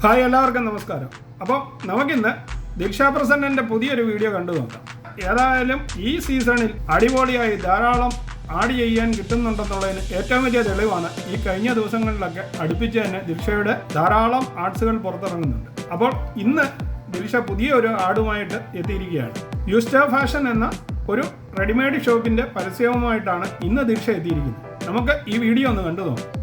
Hi, എല്ലാവർക്കും നമസ്കാരം. അപ്പോൾ നമുക്കിന്ന് ദിൽഷ പ്രസന്നൻ്റെ പുതിയൊരു വീഡിയോ കണ്ടു നോക്കാം. ഏതായാലും ഈ സീസണിൽ അടിപൊളിയായി ധാരാളം ആഡ് ചെയ്യാൻ കിട്ടുന്നുണ്ടെന്നുള്ളതിന് ഏറ്റവും വലിയ തെളിവാണ് ഈ കഴിഞ്ഞ ദിവസങ്ങളിലൊക്കെ അടുപ്പിച്ച് തന്നെ ദിൽഷയുടെ ധാരാളം ആർട്സുകൾ പുറത്തിറങ്ങുന്നുണ്ട്. അപ്പോൾ ഇന്ന് ദിൽഷ പുതിയ ഒരു ആഡുമായിട്ട് എത്തിയിരിക്കുകയാണ്. യൂസ്റ്റർ ഫാഷൻ എന്ന ഒരു റെഡിമെയ്ഡ് ഷോപ്പിൻ്റെ പരസ്യവുമായിട്ടാണ് ഇന്ന് ദിൽഷ എത്തിയിരിക്കുന്നത്. നമുക്ക് ഈ വീഡിയോ ഒന്ന് കണ്ടു നോക്കാം.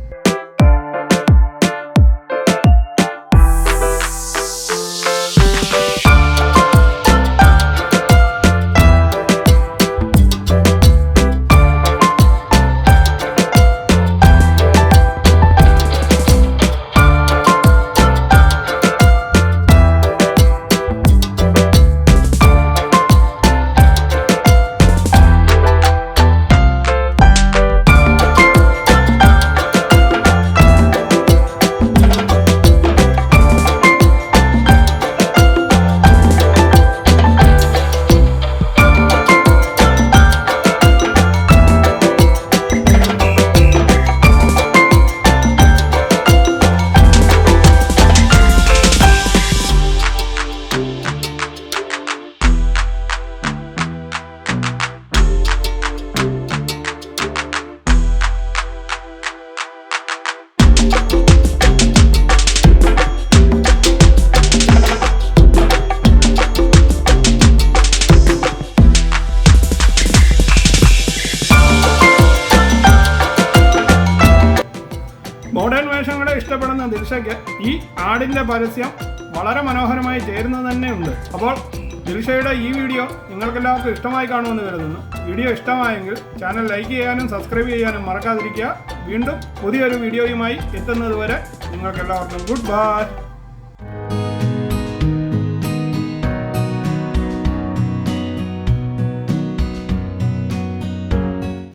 മോഡേൺ വേഷങ്ങളെ ഇഷ്ടപ്പെടുന്ന ദിൽഷയ്ക്ക് ഈ ആടിൻ്റെ പരസ്യം വളരെ മനോഹരമായി ചേരുന്നത് തന്നെയുണ്ട്. അപ്പോൾ ദിൽഷയുടെ ഈ വീഡിയോ നിങ്ങൾക്കെല്ലാവർക്കും ഇഷ്ടമായി കാണുമെന്ന് കരുതുന്നു. വീഡിയോ ഇഷ്ടമായെങ്കിൽ ചാനൽ ലൈക്ക് ചെയ്യാനും സബ്സ്ക്രൈബ് ചെയ്യാനും മറക്കാതിരിക്കുക. വീണ്ടും പുതിയൊരു വീഡിയോയുമായി എത്തുന്നത് വരെ നിങ്ങൾക്കെല്ലാവർക്കും ഗുഡ് ബൈ.